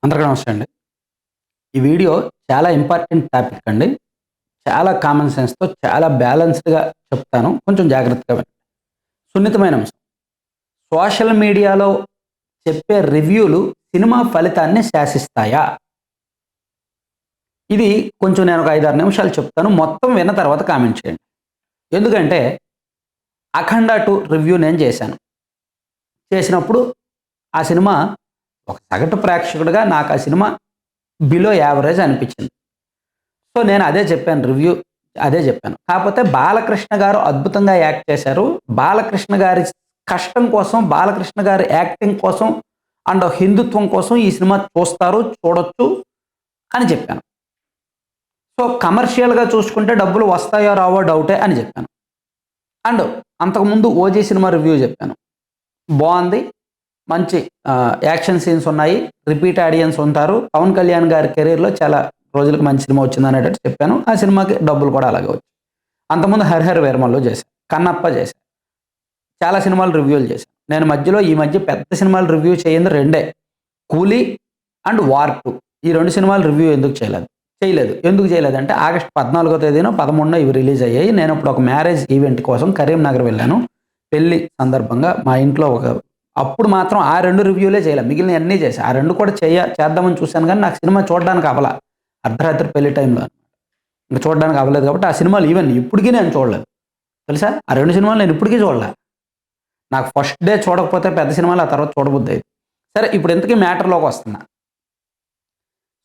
అందరికీ నమస్తే అండి. ఈ వీడియో చాలా ఇంపార్టెంట్ టాపిక్ అండి. చాలా కామన్ సెన్స్‌తో చాలా బ్యాలెన్స్డ్‌గా చెప్తాను. కొంచెం జాగ్రత్తగా వినండి. సున్నితమైన అంశం. సోషల్ మీడియాలో చెప్పే రివ్యూలు సినిమా ఫలితాన్ని శాసిస్తాయా? ఇది కొంచెం నేను ఒక 5, 6 నిమిషాలు చెప్తాను. మొత్తం విన్న తర్వాత కామెంట్ చేయండి. ఎందుకంటే 'అఖండ 2' రివ్యూ నేను చేశాను. చేసినప్పుడు ఆ సినిమా ఒక సగటు ప్రేక్షకుడిగా నాకు ఆ సినిమా బిలో యావరేజ్ అనిపించింది. సో, నేను అదే చెప్పాను రివ్యూ అదే చెప్పాను. కాపోతే బాలకృష్ణ గారు అద్భుతంగా యాక్ట్ చేశారు. బాలకృష్ణ గారి కష్టం కోసం, బాలకృష్ణ గారి యాక్టింగ్ కోసం అండ్ హిందుత్వం కోసం ఈ సినిమా చూస్తారు, చూడొచ్చు అని చెప్పాను. సో, కమర్షియల్‌గా చూసుకుంటే డబ్బులు వస్తాయో రావో డౌటే అని చెప్పాను. అండ్ అంతకుముందు 'ఓజీ' సినిమా రివ్యూ చెప్పాను. బావుంది. మంచి యాక్షన్ సీన్స్ ఉన్నాయి. రిపీట్ ఆడియన్స్ ఉంటారు. పవన్ కళ్యాణ్ గారి కెరియర్‌లో చాలా రోజులకి మంచి సినిమా వచ్చిందనేటట్టు చెప్పాను. ఆ సినిమాకి డబ్బులు కూడా అలాగే వచ్చాయి. అంతకుముందు 'హరిహర వీరమల్లు' చేశా. 'కన్నప్ప' చేశా. చాలా సినిమాలు రివ్యూలు చేశాను. నేను ఈ మధ్య పెద్ద సినిమాలు రివ్యూ చేయింది రెండే. 'కూలీ' అండ్ 'వార్ 2' ఈ 2 సినిమాలు రివ్యూ ఎందుకు చేయలేదు? చేయలేదు. ఎందుకు చేయలేదంటే ఆగస్టు 14వ తేదీనో, 13న ఇవి రిలీజ్ అయ్యాయి. నేను ఇప్పుడు ఒక మ్యారేజ్ ఈవెంట్ కోసం కరీంనగర్ వెళ్ళాను. పెళ్లి సందర్భంగా మా ఇంట్లో అప్పుడు మాత్రం ఆ 2 రివ్యూలే చేయలే. మిగిలినయన్నీ చేశా. ఆ 2 కూడా చేద్దామని చూశాను గానీ నాకు సినిమా చూడడానికి అవ్వల. అర్ధరాత్రి పెళ్లి టైంలో. ఇంక చూడడానికి అవ్వలేదు కాబట్టి ఆ సినిమాలు ఈవెన్ ఇప్పటికి నేను చూడలేదు. తెలుసా? ఆ 2 సినిమాలు నేను ఇప్పటికి చూడలే. నాకు ఫస్ట్ డే చూడకపోతే పెద్ద సినిమాలు ఆ తర్వాత చూడబుద్దయ్యేది. సరే ఇప్పుడు ఇంతకీ మ్యాటర్‌లోకి వస్తున్నా.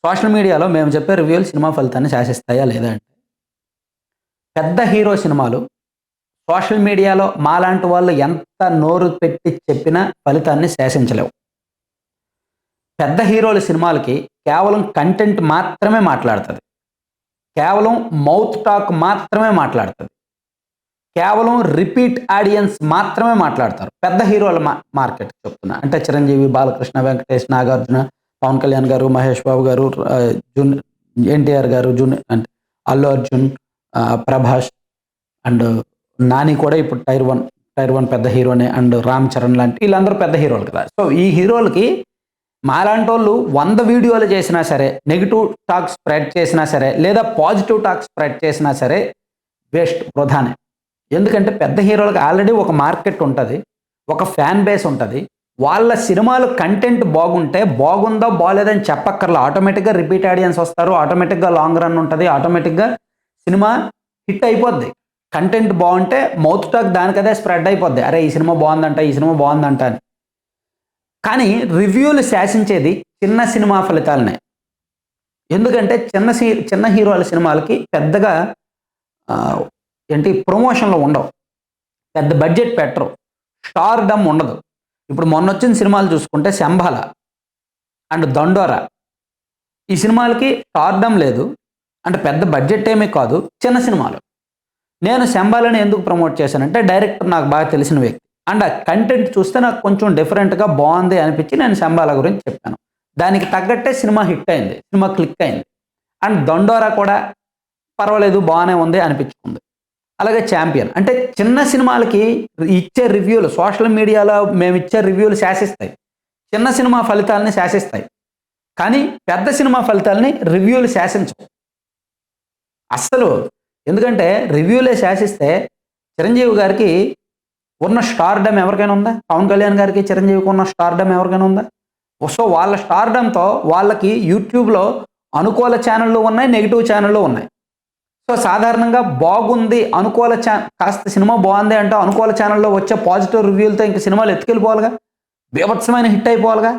సోషల్ మీడియాలో మేము చెప్పే రివ్యూలు సినిమా ఫలితాన్ని శాసిస్తాయా లేదా అంటే, పెద్ద హీరో సినిమాలు సోషల్ మీడియాలో మాలాంటి వాళ్ళు ఎంత నోరు పెట్టి చెప్పినా ఫలితాన్ని శాసించలేవు. పెద్ద హీరోల సినిమాలకి కేవలం కంటెంట్ మాత్రమే మాట్లాడుతది. కేవలం మౌత్ టాక్ మాత్రమే మాట్లాడుతది. కేవలం రిపీట్ ఆడియన్స్ మాత్రమే మాట్లాడతారు. పెద్ద హీరోల మార్కెట్ చెప్తున్నా. అంటే చిరంజీవి, బాలకృష్ణ, వెంకటేష్, నాగార్జున, పవన్ కళ్యాణ్ గారు, మహేష్ బాబు గారు, ఎన్టీఆర్ గారు, అంటే అల్లు అర్జున్, ప్రభాస్ అండ్ నాని కూడా ఇప్పుడు టైర్ 1 పెద్ద హీరోనే. అండ్ రామ్ చరణ్ లాంటి వీళ్ళందరూ పెద్ద హీరోలు కదా! సో, ఈ హీరోలకి మాలాంటోళ్ళు 100 వీడియోలు చేసినా సరే, నెగెటివ్ టాక్ స్ప్రెడ్ చేసినా సరే, లేదా పాజిటివ్ టాక్ స్ప్రెడ్ చేసినా సరే వేస్ట్, వృధానే. ఎందుకంటే పెద్ద హీరోలకు ఆల్రెడీ ఒక మార్కెట్ ఉంటది. ఒక ఫ్యాన్ బేస్ ఉంటది. వాళ్ళ సినిమాలు కంటెంట్ బాగుంటే బాగుందో, బాలేదని చెప్పక్కర్లా. ఆటోమేటిక్‌గా రిపీట్ ఆడియన్స్ వస్తారు. ఆటోమేటిక్‌గా లాంగ్ రన్ ఉంటది. ఆటోమేటిక్‌గా సినిమా హిట్ అయిపోద్ది. కంటెంట్ బావుంటే మౌత్ టాక్ దానికదే స్ప్రెడ్ అయిపోద్ది. అరే! ఈ సినిమా బావుందంట, ఈ సినిమా బావుందంట అని. కానీ రివ్యూలు శాసించేది చిన్న సినిమా ఫలితాలనే. ఎందుకంటే చిన్న హీరోల సినిమాలకి పెద్దగా ఆహ్, ప్రమోషన్‌లు ఉండవు. పెద్ద బడ్జెట్ పెట్టరు. స్టార్‌డమ్ ఉండదు. ఇప్పుడు మొన్నొచ్చిన సినిమాలు చూసుకుంటే 'శంబాల' అండ్ 'దండోర' ఈ సినిమాలకి స్టార్‌డమ్ లేదు. అంటే పెద్ద బడ్జెట్ ఏమీ కాదు. చిన్న సినిమాలు. నేను 'శంబాలని' ఎందుకు ప్రమోట్ చేశానంటే డైరెక్టర్ నాకు బాగా తెలిసిన వ్యక్తి. అండ్ ఆ కంటెంట్ చూస్తే నాకు కొంచెం డిఫరెంట్‌గా బావుంది అనిపించి నేను 'శంబాల' గురించి చెప్పాను. దానికి తగ్గట్టే సినిమా హిట్ అయింది. సినిమా క్లిక్ అయింది. అండ్ 'దండోర' కూడా పర్వాలేదు బానే ఉంది అనిపించుకుంది. అలాగే 'చాంపియన్' అంటే చిన్న సినిమాలకి ఇచ్చే రివ్యూలు సోషల్ మీడియాలో మేమిచ్చే రివ్యూలు శాసిస్తాయి. చిన్న సినిమా ఫలితాలని శాసిస్తాయి. కానీ పెద్ద సినిమా ఫలితాలని రివ్యూలు శాసించవు. అస్సలు. ఎందుకంటే రివ్యూలే శాసిస్తే చిరంజీవి గారికి ఉన్న స్టార్‌డమ్ ఎవరికైనా ఉందా? పవన్ కళ్యాణ్ గారికి, చిరంజీవికి ఉన్న స్టార్‌డమ్ ఎవరికైనా ఉందా? సో, వాళ్ళ స్టార్‌డమ్‌తో వాళ్ళకి యూట్యూబ్‌లో అనుకూల ఛానెల్‌లు ఉన్నాయి. నెగెటివ్ ఛానెల్‌లు ఉన్నాయి. సో, సాధారణంగా బాగుంది కాస్త సినిమా బావుంది అంటే అనుకూల ఛానెల్‌లో వచ్చే పాజిటివ్ రివ్యూలతో ఇంక సినిమాలు ఎత్తుకెళ్ళిపోవాలిగా. బీభత్సమైన హిట్ అయిపోవాలిగా.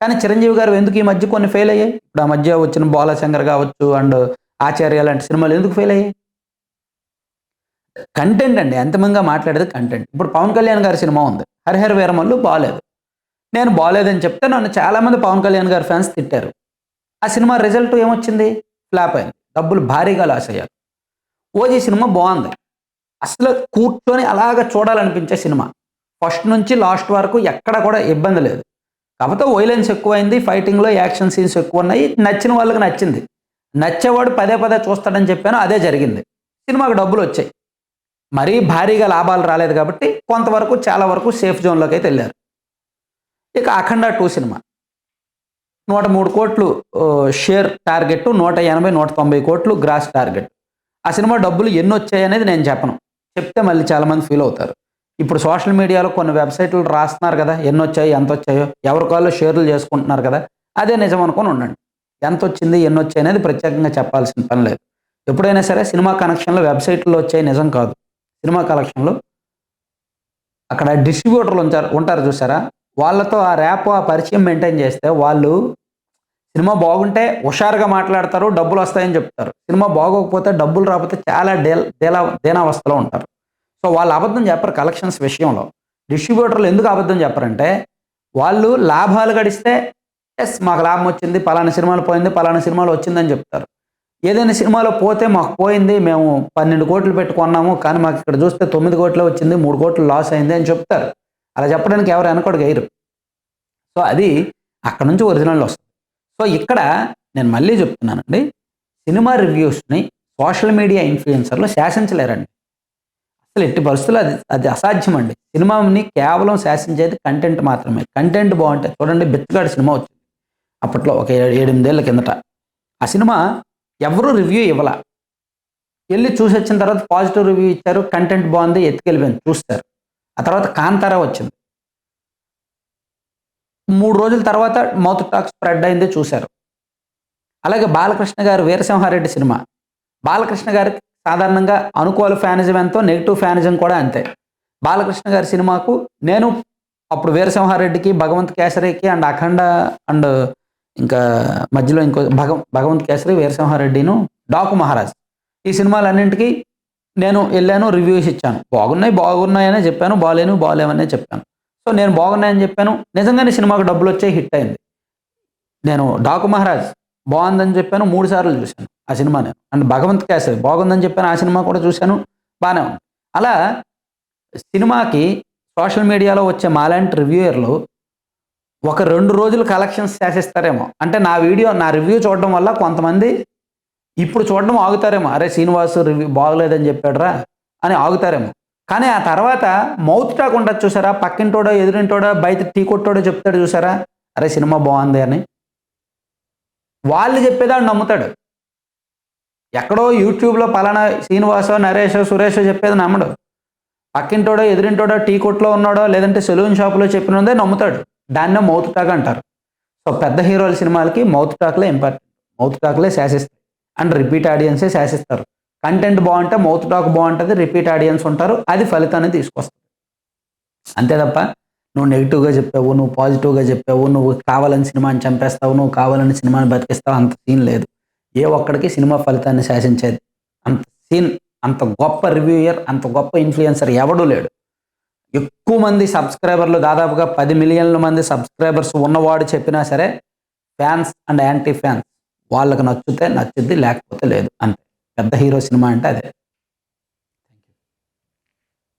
కానీ చిరంజీవి గారు ఎందుకు ఈ మధ్య కొన్ని ఫెయిల్ అయ్యాయి? ఇప్పుడు ఆ మధ్య వచ్చిన 'బాలశంకర్' కావచ్చు అండ్ 'ఆచార్య' లాంటి సినిమాలు ఎందుకు ఫెయిల్ అయ్యాయి? కంటెంట్ అండి. అంతిమంగా మాట్లాడేది కంటెంట్. ఇప్పుడు 'పవన్ కళ్యాణ్' గారి సినిమా ఉంది. 'హరిహర వీరమల్లు' బాలేదు. నేను బాలేదని చెప్తే నన్ను చాలామంది 'పవన్ కళ్యాణ్' గారి ఫ్యాన్స్ తిట్టారు. ఆ సినిమా రిజల్ట్ ఏమొచ్చింది? ఫ్లాప్ అయింది. డబ్బులు భారీగా లాస్ అయ్యారు. 'ఓజీ' సినిమా బావుంది. అసలు కూర్చొని అలాగా చూడాలనిపించే సినిమా. ఫస్ట్ నుంచి లాస్ట్ వరకు ఎక్కడ కూడా ఇబ్బంది లేదు. కాకపోతే వయలెన్స్ ఎక్కువైంది. ఫైటింగ్‌లో యాక్షన్ సీన్స్ ఎక్కువున్నాయి. నచ్చిన వాళ్ళకి నచ్చింది. నచ్చేవాడు పదే పదే చూస్తాడని చెప్పాను. అదే జరిగింది. సినిమాకి డబ్బులొచ్చాయి. మరీ భారీగా లాభాలు రాలేదు కాబట్టి కొంతవరకు చాలా వరకు సేఫ్ జోన్‌లోకైతే ఎళ్లారు. ఇక 'అఖండ 2' సినిమా. 103 కోట్లు షేర్ టార్గెట్, 180, 190 కోట్లు గ్రాస్ టార్గెట్. ఆ సినిమా డబ్బులు ఎన్నొచ్చాయి అనేది నేను చెప్పను. చెప్తే మళ్ళీ చాలామంది ఫీల్ అవుతారు. ఇప్పుడు సోషల్ మీడియాలో కొన్ని వెబ్సైట్లు రాస్తున్నారు కదా, ఎన్నొచ్చాయి, ఎంతొచ్చాయో, ఎవరి కాల్లో షేర్లు చేసుకుంటున్నారు కదా, అదే నిజం అనుకొని ఉండండి. ఎంతొచ్చింది, ఎన్నొచ్చాయి అనేది ప్రత్యేకంగా చెప్పాల్సిన పని లేదు. ఎప్పుడైనా సరే సినిమా కనెక్షన్లు వెబ్సైట్లో వచ్చాయి నిజం కాదు. సినిమా కలెక్షన్లు అక్కడ డిస్ట్రిబ్యూటర్లు ఉంటారు చూసారా, వాళ్ళతో ఆ ర్యాప్, ఆ పరిచయం మెయింటైన్ చేస్తే వాళ్ళు సినిమా బాగుంటే హుషారుగా మాట్లాడతారు, డబ్బులు వస్తాయని చెప్తారు. సినిమా బాగోకపోతే, డబ్బులు రాకపోతే చాలా దీనావస్థలో ఉంటారు. సో వాళ్ళు అబద్ధం చెప్పరు కలెక్షన్స్ విషయంలో. డిస్ట్రిబ్యూటర్లు ఎందుకు అబద్ధం చెప్పరంటే, వాళ్ళు లాభాలు గడిస్తే ఎస్ మాకు లాభం వచ్చింది, పలానా సినిమాలు పోయింది, పలానా సినిమాలు వచ్చిందని చెప్తారు. ఏదైనా సినిమాలో పోతే మాకు పోయింది, మేము 12 కోట్లు పెట్టుకున్నాము, కానీ మాకు ఇక్కడ చూస్తే 9 కోట్లే వచ్చింది, 3 కోట్లు లాస్ అయింది అని చెప్తారు. అలా చెప్పడానికి ఎవరు వెనకడుగు వేయరు. సో అది అక్కడ నుంచి ఒరిజినల్ వస్తుంది. సో ఇక్కడ నేను మళ్ళీ చెప్తున్నానండి, సినిమా రివ్యూస్ని సోషల్ మీడియా ఇన్ఫ్లుయెన్సర్లు శాసించలేరండి. అసలు ఎట్టి పరిస్థితుల్లో అది అసాధ్యం అండి. సినిమాని కేవలం శాసించేది కంటెంట్ మాత్రమే. కంటెంట్ బాగుంటే చూడండి, బిచ్చగాడి సినిమా వచ్చింది అప్పట్లో, ఒక 7-8 ఏళ్ల కిందట. ఆ సినిమా ఎవరు రివ్యూ ఇవ్వాల, వెళ్ళి చూసి వచ్చిన తర్వాత పాజిటివ్ రివ్యూ ఇచ్చారు, కంటెంట్ బాగుంది, ఎత్తుకెళ్ళిపోయింది, చూస్తారు. ఆ తర్వాత కాంతారా వచ్చింది, 3 రోజుల తర్వాత మౌత్ టాక్ స్ప్రెడ్ అయింది, చూశారు. అలాగే బాలకృష్ణ గారు వీరసింహారెడ్డి సినిమా, బాలకృష్ణ గారికి సాధారణంగా అనుకూల ఫ్యానిజం ఎంతో, నెగిటివ్ ఫ్యానిజం కూడా అంతే. బాలకృష్ణ గారి సినిమాకు నేను అప్పుడు వీరసింహారెడ్డికి, భగవంత్ కేసరికి అండ్ అఖండ అండ్ ఇంకా మధ్యలో ఇంకో భగవంత్ కేసరి, వీరసింహారెడ్డిను, డాకు మహారాజ్, ఈ సినిమాలన్నింటికి నేను వెళ్ళాను, రివ్యూస్ ఇచ్చాను. బాగున్నాయనే చెప్పాను, బాగాలేవనే చెప్పాను. సో నేను బాగున్నాయని చెప్పాను, నిజంగానే సినిమాకు డబ్బులు వచ్చాయి, హిట్ అయింది. నేను డాకు మహారాజ్ బాగుందని చెప్పాను, 3 సార్లు చూశాను ఆ సినిమా నేను. అండ్ భగవంత్ కేసరి బాగుందని చెప్పాను, ఆ సినిమా కూడా చూశాను, బాగానే ఉంది. అలా సినిమాకి సోషల్ మీడియాలో వచ్చే మాలాంటి రివ్యూయర్లు ఒక 2 రోజులు కలెక్షన్స్ శాసిస్తారేమో. అంటే నా రివ్యూ చూడడం వల్ల కొంతమంది ఇప్పుడు చూడడం ఆగుతారేమో, అరే శ్రీనివాసు రివ్యూ బాగలేదని చెప్పాడురా అని ఆగుతారేమో. కానీ ఆ తర్వాత మౌత్ టాక్ ఉంటుంది చూసారా, పక్కింటోడో, ఎదురింటోడో, బయట టీ కొట్టోడో చెప్తాడు చూసారా, అరే సినిమా బాగుంది అని, వాళ్ళు చెప్పేదాన్ని నమ్ముతాడు. ఎక్కడో యూట్యూబ్లో పలానా శ్రీనివాసో, నరేషో, సురేషో చెప్పేది నమ్మడు. పక్కింటోడో, ఎదురింటోడో, టీ కొట్లో ఉన్నాడో, లేదంటే సెలూన్ షాపులో చెప్పినదే నమ్ముతాడు. దాన్నే మౌత్ టాక్ అంటారు. సో పెద్ద హీరోల సినిమాలకి మౌత్ టాక్లే ఇంపార్టెంట్. మౌత్ టాక్లే శాసిస్తాయి అండ్ రిపీట్ ఆడియన్సే శాసిస్తారు. కంటెంట్ బాగుంటే మౌత్ టాక్ బాగుంటుంది, రిపీట్ ఆడియన్స్ ఉంటారు, అది ఫలితాన్ని తీసుకొస్తుంది. అంతే తప్ప నువ్వు నెగిటివ్గా చెప్పావు, నువ్వు పాజిటివ్గా చెప్పావు, నువ్వు కావాలని సినిమాని చంపేస్తావు, నువ్వు కావాలని సినిమాని బతికిస్తావు, అంత సీన్ లేదు. ఏ ఒక్కడికి సినిమా ఫలితాన్ని శాసించేది అంత సీన్, అంత గొప్ప రివ్యూయర్, అంత గొప్ప ఇన్ఫ్లుయెన్సర్ ఎవడూ లేడు. ఎక్కువ మంది సబ్స్క్రైబర్లు, దాదాపుగా 10 మిలియన్ల మంది సబ్స్క్రైబర్స్ ఉన్నవాడు చెప్పినా సరే, ఫ్యాన్స్ అండ్ యాంటీ ఫ్యాన్స్ వాళ్ళకి నచ్చితే నచ్చుద్ది, లేకపోతే లేదు, అంతే. పెద్ద హీరో సినిమా అంటే అదే.